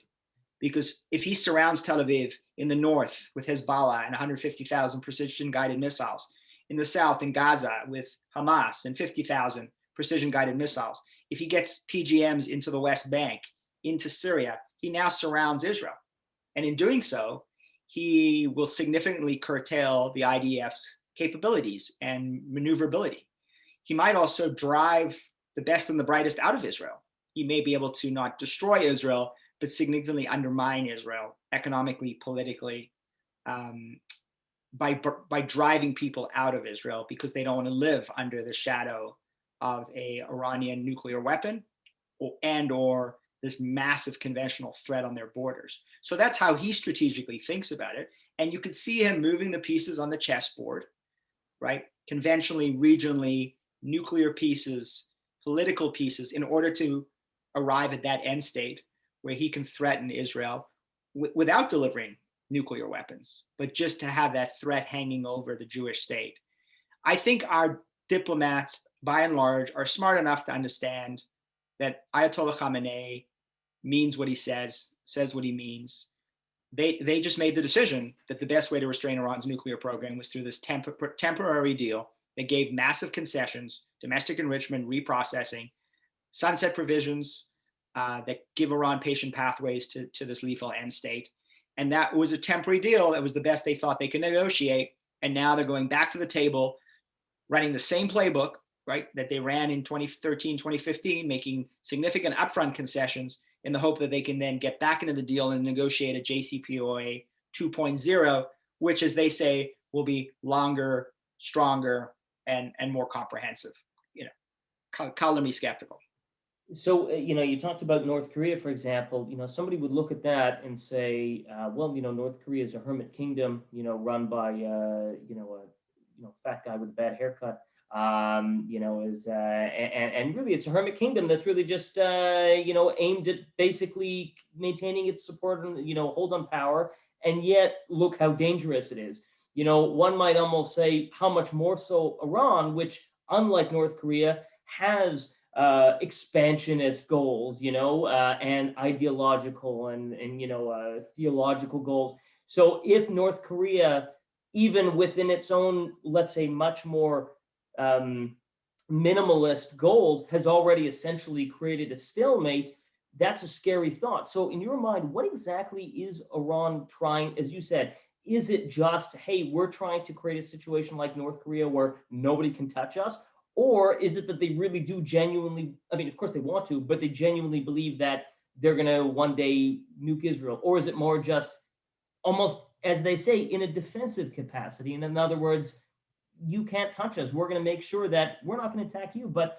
Because if he surrounds Tel Aviv in the north with Hezbollah and 150,000 precision-guided missiles, in the south in Gaza with Hamas and 50,000 precision-guided missiles, if he gets PGMs into the West Bank, into Syria, he now surrounds Israel. And in doing so, he will significantly curtail the IDF's capabilities and maneuverability. He might also drive the best and the brightest out of Israel. He may be able to not destroy Israel, but significantly undermine Israel economically, politically, by driving people out of Israel because they don't want to live under the shadow of an Iranian nuclear weapon or this massive conventional threat on their borders. So that's how he strategically thinks about it. And you can see him moving the pieces on the chessboard, right? Conventionally, regionally, nuclear pieces, political pieces, in order to arrive at that end state where he can threaten Israel without delivering nuclear weapons, but just to have that threat hanging over the Jewish state. I think our diplomats, by and large, are smart enough to understand that Ayatollah Khamenei means what he says what he means. They just made the decision that the best way to restrain Iran's nuclear program was through this temporary deal that gave massive concessions, domestic enrichment, reprocessing, sunset provisions that give Iran patient pathways to this lethal end state. And that was a temporary deal. That was the best they thought they could negotiate. And now they're going back to the table, running the same playbook, right, that they ran in 2013, 2015, making significant upfront concessions in the hope that they can then get back into the deal and negotiate a JCPOA 2.0, which, as they say, will be longer, stronger, and more comprehensive. You know, color me skeptical. So, you talked about North Korea, for example. Somebody would look at that and say, well, North Korea is a hermit kingdom, run by, a fat guy with a bad haircut. And really it's a hermit kingdom that's really just, aimed at basically maintaining its support and, hold on power. And yet, look how dangerous it is. One might almost say how much more so Iran, which, unlike North Korea, has expansionist goals, and ideological and theological goals. So if North Korea, even within its own, let's say, much more minimalist goals, has already essentially created a stalemate, that's a scary thought. So in your mind, what exactly is Iran trying, as you said, is it just, hey, we're trying to create a situation like North Korea where nobody can touch us? Or is it that they really do genuinely, I mean, of course they want to, but they genuinely believe that they're going to one day nuke Israel? Or is it more just almost, as they say, in a defensive capacity? And in other words, you can't touch us. We're going to make sure that we're not going to attack you, but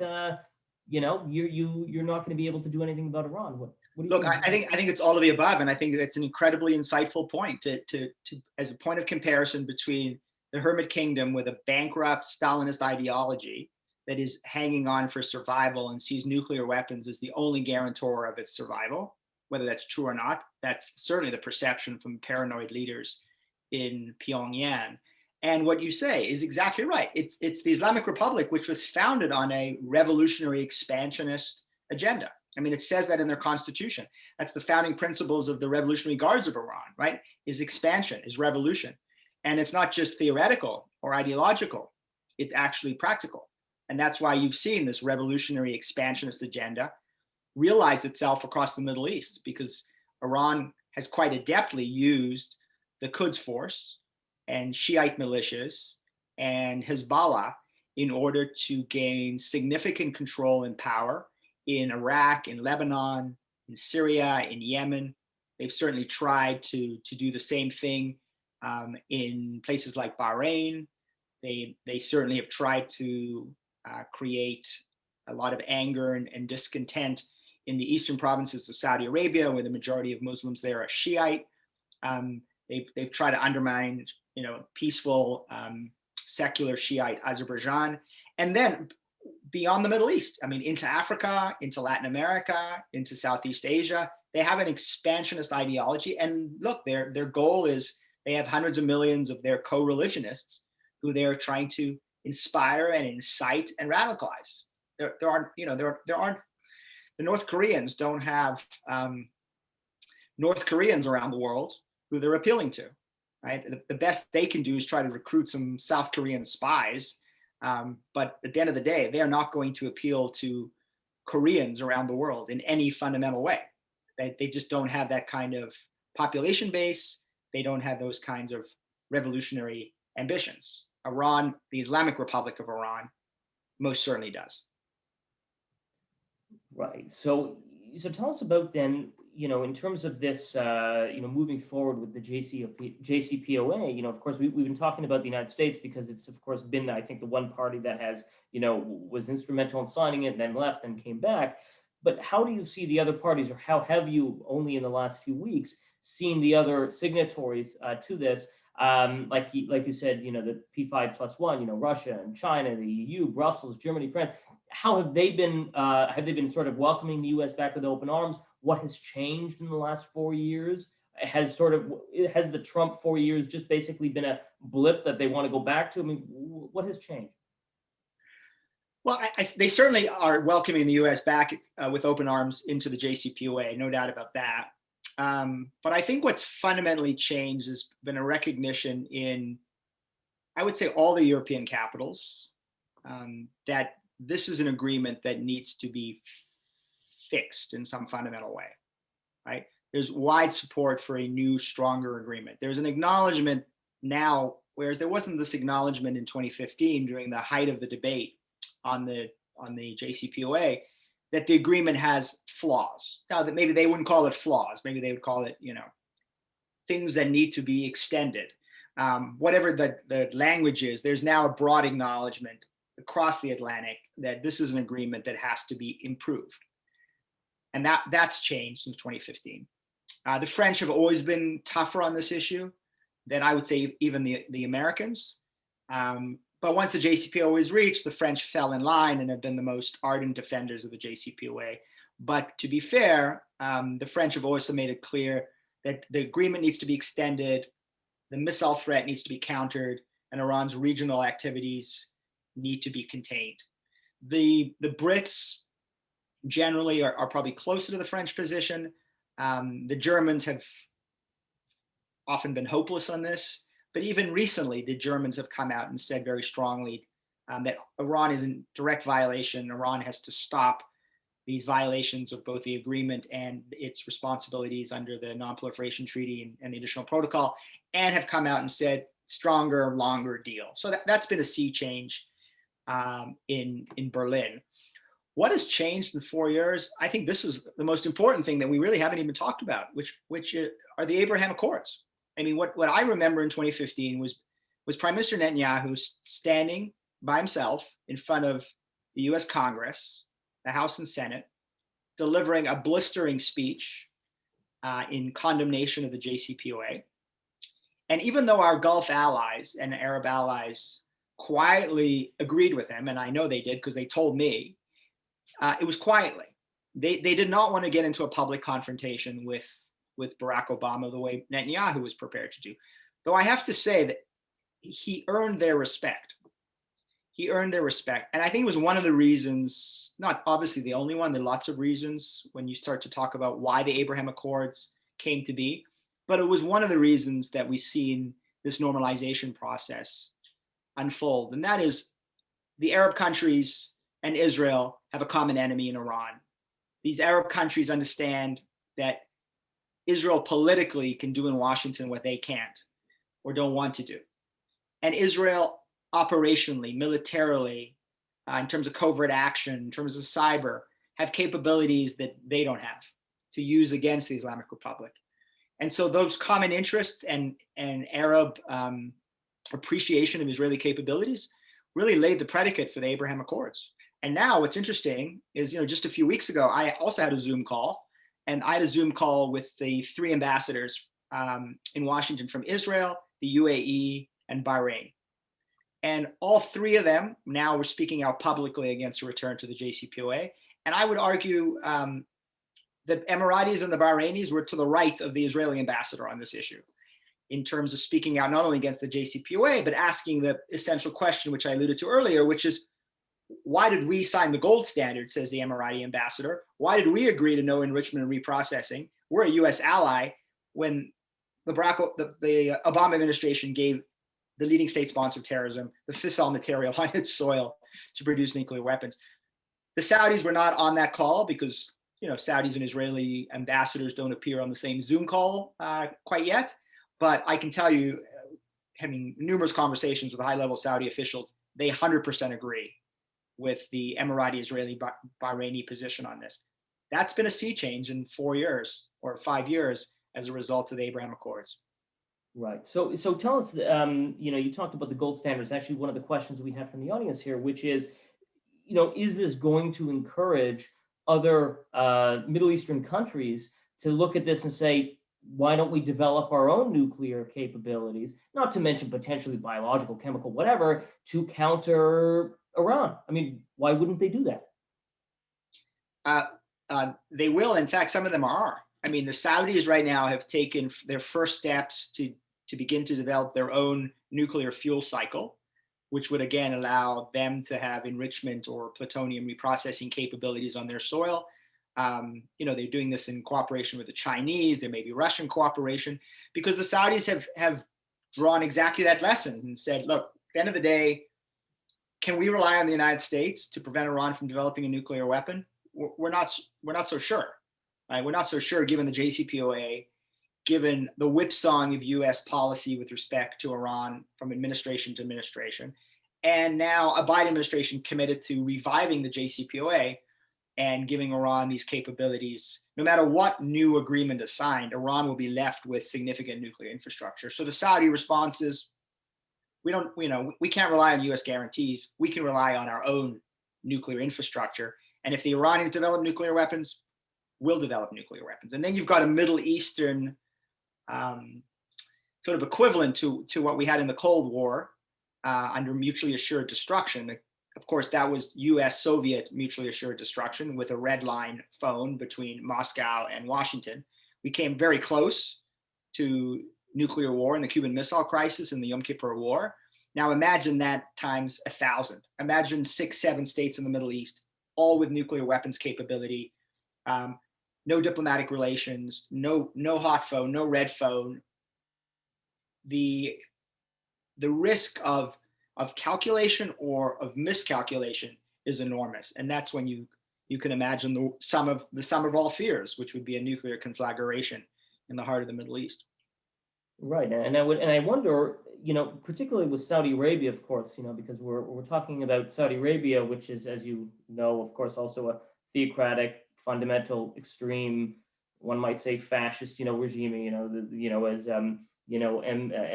you're not going to be able to do anything about Iran. What do you Look, think? I think it's all of the above, and I think that's an incredibly insightful point to as a point of comparison between the hermit kingdom with a bankrupt Stalinist ideology that is hanging on for survival and sees nuclear weapons as the only guarantor of its survival. Whether that's true or not, that's certainly the perception from paranoid leaders in Pyongyang. And what you say is exactly right. It's the Islamic Republic, which was founded on a revolutionary expansionist agenda. I mean, it says that in their constitution. That's the founding principles of the Revolutionary Guards of Iran, right? Is expansion, is revolution. And it's not just theoretical or ideological, it's actually practical. And that's why you've seen this revolutionary expansionist agenda realize itself across the Middle East, because Iran has quite adeptly used the Quds Force and Shiite militias and Hezbollah in order to gain significant control and power in Iraq, in Lebanon, in Syria, in Yemen. They've certainly tried to do the same thing in places like Bahrain. They certainly have tried to create a lot of anger and discontent in the eastern provinces of Saudi Arabia, where the majority of Muslims there are Shiite. They've tried to undermine, peaceful, secular Shiite Azerbaijan, and then beyond the Middle East, I mean, into Africa, into Latin America, into Southeast Asia. They have an expansionist ideology, and look, their goal is they have hundreds of millions of their co-religionists who they're trying to inspire and incite and radicalize. The North Koreans don't have North Koreans around the world who they're appealing to, right? The best they can do is try to recruit some South Korean spies, but at the end of the day, they are not going to appeal to Koreans around the world in any fundamental way. They just don't have that kind of population base. They don't have those kinds of revolutionary ambitions. Iran, the Islamic Republic of Iran, most certainly does. Right. So tell us about then, in terms of this, moving forward with the JCPOA, of course, we've been talking about the United States because it's, of course, been, I think, the one party that has, was instrumental in signing it and then left and came back. But how do you see the other parties, or how have you only in the last few weeks seen the other signatories to this? Like you said, the P5+1, Russia and China, the EU, Brussels, Germany, France. How have they been? Have they been sort of welcoming the U.S. back with open arms? What has changed in the last 4 years? has the Trump 4 years just basically been a blip that they want to go back to? I mean, what has changed? Well, they certainly are welcoming the U.S. back with open arms into the JCPOA, no doubt about that. But I think what's fundamentally changed has been a recognition in, I would say, all the European capitals that this is an agreement that needs to be fixed in some fundamental way, right? There's wide support for a new, stronger agreement. There's an acknowledgement now, whereas there wasn't this acknowledgement in 2015 during the height of the debate on the JCPOA, that the agreement has flaws. Now, that maybe they wouldn't call it flaws, maybe they would call it, things that need to be extended. Whatever the language is, there's now a broad acknowledgement across the Atlantic that this is an agreement that has to be improved. And that's changed since 2015. The French have always been tougher on this issue than, I would say, even the Americans. But once the JCPOA was reached, the French fell in line and have been the most ardent defenders of the JCPOA. But to be fair, the French have also made it clear that the agreement needs to be extended, the missile threat needs to be countered, and Iran's regional activities need to be contained. The Brits generally are probably closer to the French position. The Germans have often been hopeless on this. But even recently, the Germans have come out and said very strongly that Iran is in direct violation. Iran has to stop these violations of both the agreement and its responsibilities under the Non-Proliferation Treaty and the Additional Protocol, and have come out and said stronger, longer deal. So that's been a sea change in Berlin. What has changed in 4 years? I think this is the most important thing that we really haven't even talked about, which are the Abraham Accords. I mean, what I remember in 2015 was Prime Minister Netanyahu standing by himself in front of the US Congress, the House and Senate, delivering a blistering speech in condemnation of the JCPOA. And even though our Gulf allies and Arab allies quietly agreed with him, and I know they did because they told me, it was quietly. They did not want to get into a public confrontation with Barack Obama the way Netanyahu was prepared to do. Though I have to say that he earned their respect. He earned their respect. And I think it was one of the reasons, not obviously the only one, there are lots of reasons when you start to talk about why the Abraham Accords came to be, but it was one of the reasons that we've seen this normalization process unfold. And that is the Arab countries and Israel have a common enemy in Iran. These Arab countries understand that Israel politically can do in Washington what they can't or don't want to do. And Israel operationally, militarily, in terms of covert action, in terms of cyber, have capabilities that they don't have to use against the Islamic Republic. And so those common interests and Arab appreciation of Israeli capabilities really laid the predicate for the Abraham Accords. And now what's interesting is, just a few weeks ago, I also had a Zoom call. And I had a Zoom call with the 3 ambassadors in Washington from Israel, the UAE, and Bahrain. And all 3 of them now were speaking out publicly against a return to the JCPOA. And I would argue the Emiratis and the Bahrainis were to the right of the Israeli ambassador on this issue, in terms of speaking out not only against the JCPOA, but asking the essential question, which I alluded to earlier, which is, why did we sign the gold standard, says the Emirati ambassador? Why did we agree to no enrichment and reprocessing? We're a US ally when the Obama administration gave the leading state sponsor of terrorism the fissile material on its soil to produce nuclear weapons. The Saudis were not on that call because Saudis and Israeli ambassadors don't appear on the same Zoom call quite yet. But I can tell you, having numerous conversations with high-level Saudi officials, they 100% agree with the Emirati, Israeli, Bahraini position on this. That's been a sea change in 4 years or 5 years as a result of the Abraham Accords. Right. So tell us, you talked about the gold standards. Actually, one of the questions we have from the audience here, which is, is this going to encourage other Middle Eastern countries to look at this and say, why don't we develop our own nuclear capabilities, not to mention potentially biological, chemical, whatever, to counter Iran? I mean, why wouldn't they do that? They will. In fact, some of them are. I mean, the Saudis right now have taken their first steps to begin to develop their own nuclear fuel cycle, which would again allow them to have enrichment or plutonium reprocessing capabilities on their soil. They're doing this in cooperation with the Chinese. There may be Russian cooperation, because the Saudis have drawn exactly that lesson and said, look, at the end of the day, can we rely on the United States to prevent Iran from developing a nuclear weapon? We're not so sure. Right? We're not so sure, given the JCPOA, given the whipsawing of U.S. policy with respect to Iran from administration to administration, and now a Biden administration committed to reviving the JCPOA and giving Iran these capabilities. No matter what new agreement is signed, Iran will be left with significant nuclear infrastructure. So the Saudi response is, we can't rely on U.S. guarantees. We can rely on our own nuclear infrastructure. And if the Iranians develop nuclear weapons, we'll develop nuclear weapons. And then you've got a Middle Eastern sort of equivalent to what we had in the Cold War under mutually assured destruction. Of course, that was US-Soviet mutually assured destruction with a red line phone between Moscow and Washington. We came very close to nuclear war in the Cuban Missile Crisis and the Yom Kippur War. Now imagine that times 1,000. Imagine 6, 7 states in the Middle East, all with nuclear weapons capability, no diplomatic relations, no hot phone, no red phone. The risk of calculation or of miscalculation is enormous, and that's when you can imagine the sum of all fears, which would be a nuclear conflagration in the heart of the Middle East. Right, and I wonder, particularly with Saudi Arabia, of course, because we're talking about Saudi Arabia, which is, as you know, of course, also a theocratic, fundamental, extreme, one might say fascist, regime. As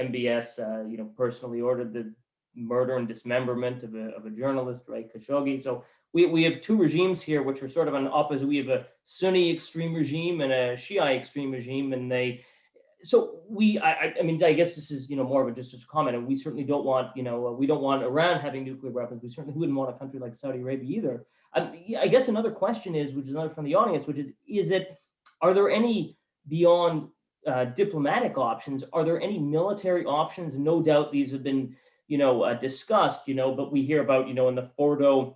MBS, personally ordered the murder and dismemberment of a journalist, right, Khashoggi. So we have two regimes here, which are sort of on opposite. We have a Sunni extreme regime and a Shia extreme regime, and I guess this is more of just a comment, and we certainly don't want we don't want Iran having nuclear weapons. We certainly wouldn't want a country like Saudi Arabia either. I guess another question is, which is another from the audience, which are there any beyond diplomatic options? Are there any military options? No doubt these have been discussed, but we hear about in the Fordo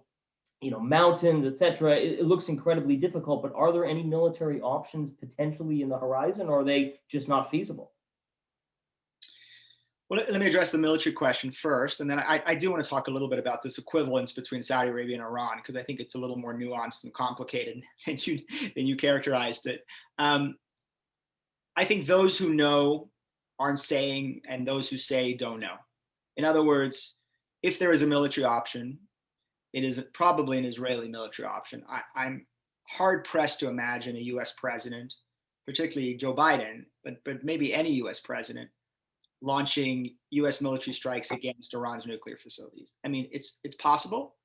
mountains, etc. It looks incredibly difficult, but are there any military options potentially in the horizon, or are they just not feasible? Well, let me address the military question first, and then I do want to talk a little bit about this equivalence between Saudi Arabia and Iran, because I think it's a little more nuanced and complicated than you characterized it. I think those who know aren't saying, and those who say don't know. In other words, if there is a military option, it is probably an Israeli military option. I'm hard pressed to imagine a U.S. president, particularly Joe Biden, but maybe any U.S. president, launching U.S. military strikes against Iran's nuclear facilities. I mean, it's possible.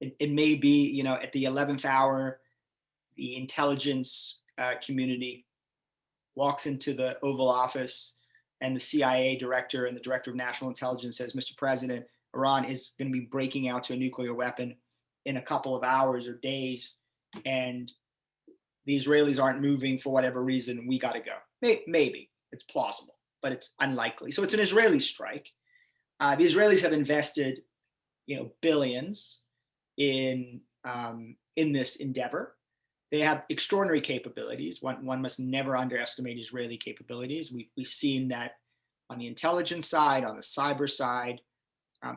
It may be, at the 11th hour, the intelligence community walks into the Oval Office and the CIA director and the director of national intelligence says, Mr. President, Iran is going to be breaking out to a nuclear weapon in a couple of hours or days, and the Israelis aren't moving for whatever reason, we got to go. Maybe. It's plausible, but it's unlikely. So it's an Israeli strike. The Israelis have invested, billions in this endeavor. They have extraordinary capabilities. One must never underestimate Israeli capabilities. We've seen that on the intelligence side, on the cyber side.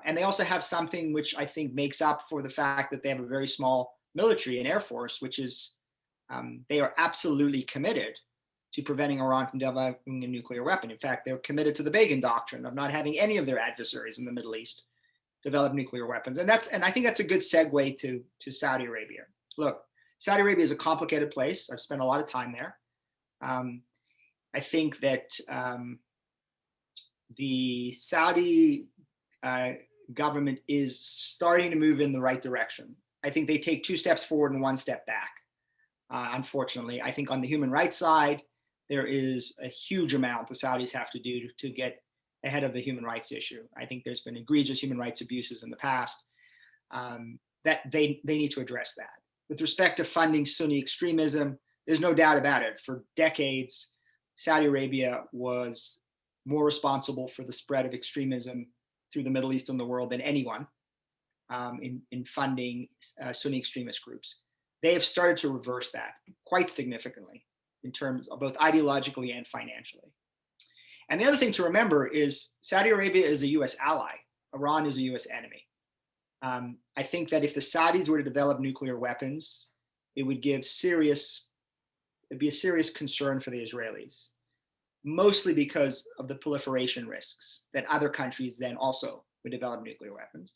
And they also have something which I think makes up for the fact that they have a very small military and air force, which is they are absolutely committed to preventing Iran from developing a nuclear weapon. In fact, they're committed to the Begin Doctrine of not having any of their adversaries in the Middle East develop nuclear weapons. And I think that's a good segue to Saudi Arabia. Look, Saudi Arabia is a complicated place. I've spent a lot of time there. I think that the Saudi government is starting to move in the right direction. I think they take 2 steps forward and 1 step back. Unfortunately, I think on the human rights side, there is a huge amount the Saudis have to do to get ahead of the human rights issue. I think there's been egregious human rights abuses in the past that they need to address that. With respect to funding Sunni extremism, There's no doubt about it. For decades, Saudi Arabia was more responsible for the spread of extremism through the Middle East and the world than anyone in funding Sunni extremist groups. They have started to reverse that quite significantly in terms of both ideologically and financially. And the other thing to remember is Saudi Arabia is a US ally. Iran is a US enemy. I think that if the Saudis were to develop nuclear weapons, it would be a serious concern for the Israelis, mostly because of the proliferation risks that other countries then also would develop nuclear weapons.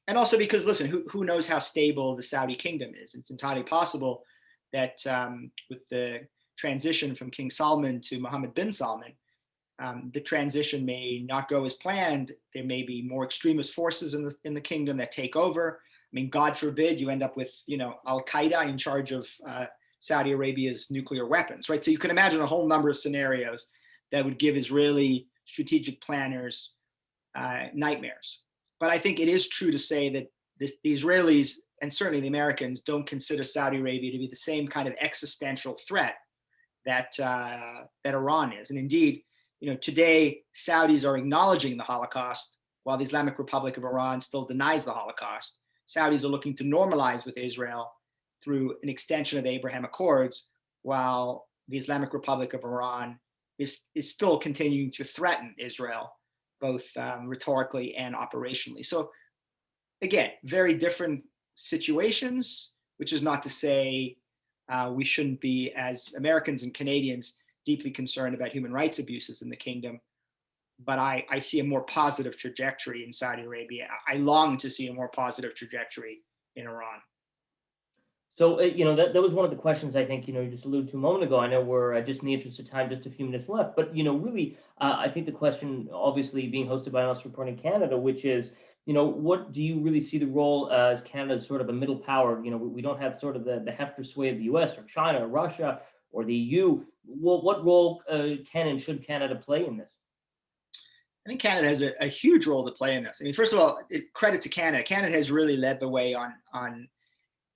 And also because, listen, who knows how stable the Saudi kingdom is? It's entirely possible that with the transition from King Salman to Mohammed bin Salman, the transition may not go as planned. There may be more extremist forces in the kingdom that take over. I mean, God forbid you end up with, Al Qaeda in charge of Saudi Arabia's nuclear weapons, right? So you can imagine a whole number of scenarios that would give Israeli strategic planners nightmares. But I think it is true to say that the Israelis and certainly the Americans don't consider Saudi Arabia to be the same kind of existential threat that Iran is. And indeed, today Saudis are acknowledging the Holocaust while the Islamic Republic of Iran still denies the Holocaust. Saudis are looking to normalize with Israel through an extension of the Abraham Accords, while the Islamic Republic of Iran is still continuing to threaten Israel, both rhetorically and operationally. So again, very different situations, which is not to say we shouldn't be, as Americans and Canadians, deeply concerned about human rights abuses in the kingdom. But I see a more positive trajectory in Saudi Arabia. I long to see a more positive trajectory in Iran. So, that was one of the questions I think, you just alluded to a moment ago. I know we're just in the interest of time, just a few minutes left. But, really, I think the question, obviously being hosted by us reporting Canada, which is, what do you really see the role as Canada as sort of a middle power? We don't have sort of the heft or sway of the US or China or Russia or the EU. Well, what role can and should Canada play in this? I think Canada has a huge role to play in this. I mean, first of all, credit to Canada. Canada has really led the way on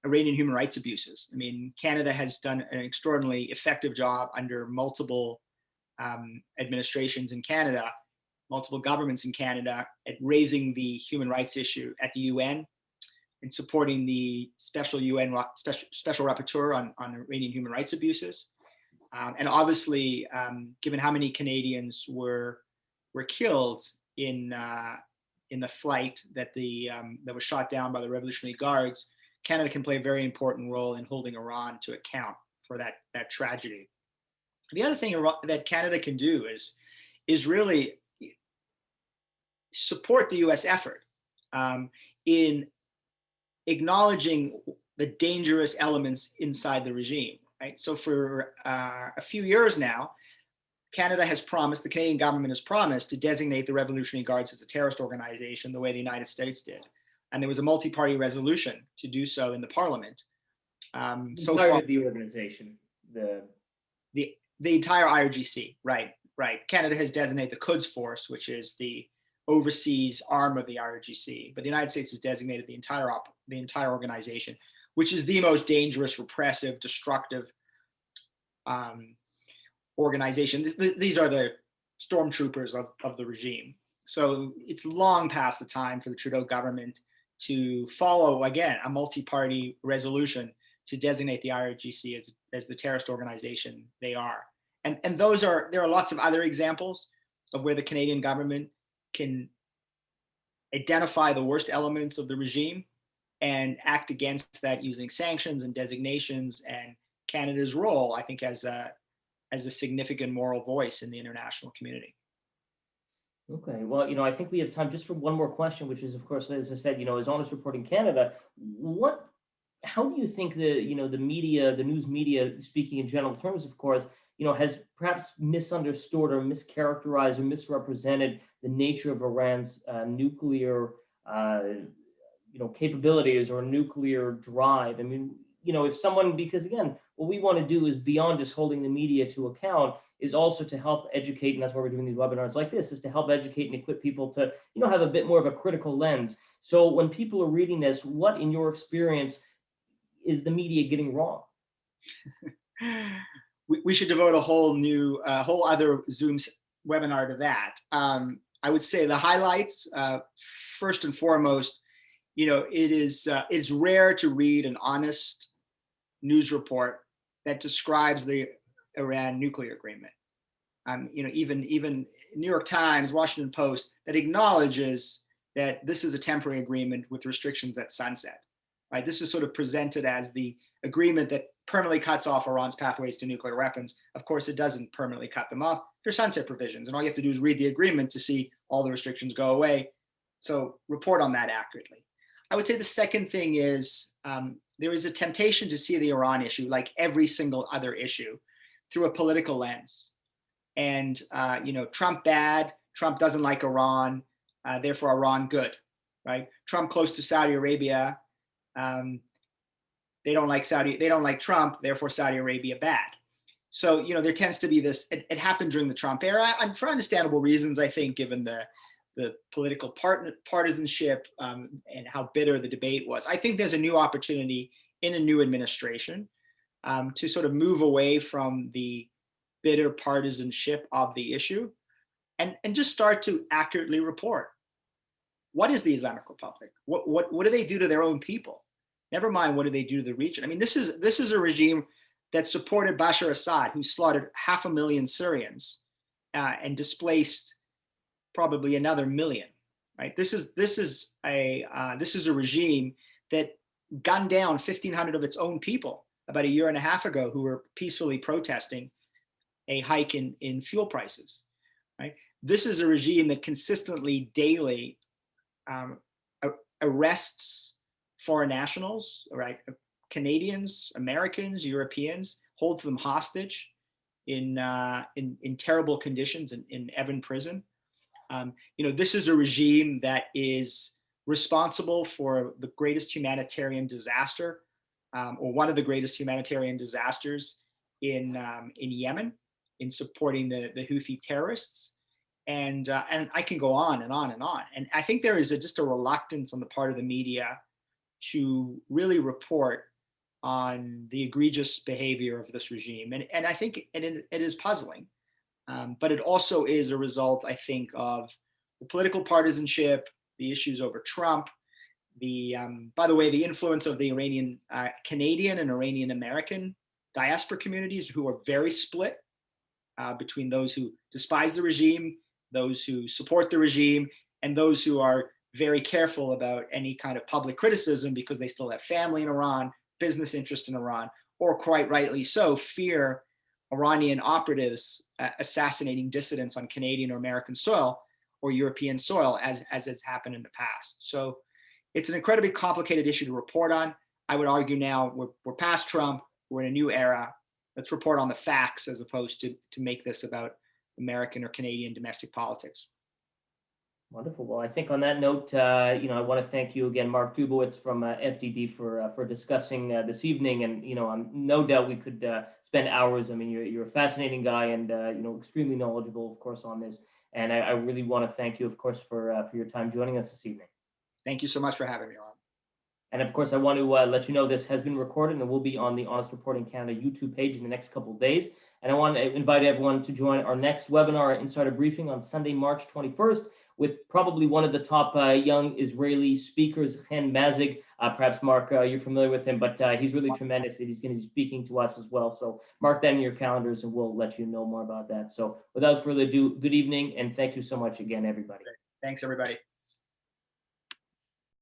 Iranian human rights abuses. I mean, Canada has done an extraordinarily effective job under multiple administrations in Canada, multiple governments in Canada, at raising the human rights issue at the UN and supporting the special rapporteur on Iranian human rights abuses. And obviously, given how many Canadians were killed in the flight that was shot down by the Revolutionary Guards, Canada can play a very important role in holding Iran to account for that tragedy. The other thing that Canada can do is really support the US effort in acknowledging the dangerous elements inside the regime, right? So for a few years now, the Canadian government has promised to designate the Revolutionary Guards as a terrorist organization the way the United States did. And there was a multi-party resolution to do so in the parliament. So far, the organization, the entire IRGC, right. Canada has designated the Quds Force, which is the overseas arm of the IRGC, but the United States has designated the entire organization, which is the most dangerous, repressive, destructive organization. These are the stormtroopers of the regime. So it's long past the time for the Trudeau government to follow, again, a multi-party resolution to designate the IRGC as the terrorist organization they are. And there are lots of other examples of where the Canadian government can identify the worst elements of the regime and act against that using sanctions and designations. And Canada's role, I think, as a significant moral voice in the international community. Okay, well, I think we have time just for one more question, which is, of course, as I said, as Honest Reporting Canada, how do you think the media, the news media, speaking in general terms, of course, has perhaps misunderstood or mischaracterized or misrepresented the nature of Iran's nuclear, capabilities or nuclear drive? I mean, if someone, because again, what we want to do is beyond just holding the media to account, is also to help educate, and that's why we're doing these webinars like this, is to help educate and equip people to, have a bit more of a critical lens. So when people are reading this, what, in your experience, is the media getting wrong? we should devote a whole other Zoom webinar to that. I would say the highlights, first and foremost, it's rare to read an honest news report that describes the Iran nuclear agreement. Even New York Times, Washington Post, that acknowledges that this is a temporary agreement with restrictions at sunset, right? This is sort of presented as the agreement that permanently cuts off Iran's pathways to nuclear weapons. Of course, it doesn't permanently cut them off. There's sunset provisions, and all you have to do is read the agreement to see all the restrictions go away. So report on that accurately. I would say the second thing is there is a temptation to see the Iran issue, like every single other issue, through a political lens. And, Trump bad, Trump doesn't like Iran, therefore Iran good, right? Trump close to Saudi Arabia, they don't like Trump, therefore Saudi Arabia bad. So, there tends to be this, it happened during the Trump era, and for understandable reasons, I think, given the political partisanship and how bitter the debate was. I think there's a new opportunity in a new administration to sort of move away from the bitter partisanship of the issue and just start to accurately report. What is the Islamic Republic? What do they do to their own people? Never mind what do they do to the region. I mean, this is a regime that supported Bashar Assad, who slaughtered 500,000 Syrians and displaced probably another million. Right? This is a regime that gunned down 1,500 of its own people about a year and a half ago, who were peacefully protesting a hike in fuel prices. Right? This is a regime that consistently, daily arrests foreign nationals, right? Canadians, Americans, Europeans, holds them hostage in terrible conditions in Evin prison. This is a regime that is responsible for the greatest humanitarian disaster, or one of the greatest humanitarian disasters in Yemen, in supporting the Houthi terrorists. And I can go on and on and on. And I think there is just a reluctance on the part of the media to really report on the egregious behavior of this regime. And I think it is puzzling. But it also is a result, I think, of the political partisanship, the issues over Trump, by the way, the influence of the Iranian Canadian and Iranian American diaspora communities, who are very split between those who despise the regime, those who support the regime, and those who are very careful about any kind of public criticism because they still have family in Iran, business interests in Iran, or quite rightly so, fear Iranian operatives assassinating dissidents on Canadian or American soil or European soil, as has happened in the past. So it's an incredibly complicated issue to report on. I would argue now we're past Trump, we're in a new era. Let's report on the facts as opposed to make this about American or Canadian domestic politics. Wonderful. Well, I think on that note, I want to thank you again, Mark Dubowitz from FDD, for discussing this evening. And I'm no doubt we could spend hours. I mean, you're a fascinating guy, and extremely knowledgeable, of course, on this. And I really want to thank you, of course, for your time joining us this evening. Thank you so much for having me on. And of course, I want to let you know this has been recorded and will be on the Honest Reporting Canada YouTube page in the next couple of days. And I want to invite everyone to join our next webinar, Insider Briefing, on Sunday, March 21st, with probably one of the top young Israeli speakers, Chen Mazig. Perhaps, Mark, you're familiar with him, but he's really tremendous. He's going to be speaking to us as well. So mark that in your calendars, and we'll let you know more about that. So without further ado, good evening, and thank you so much again, everybody. Thanks, everybody.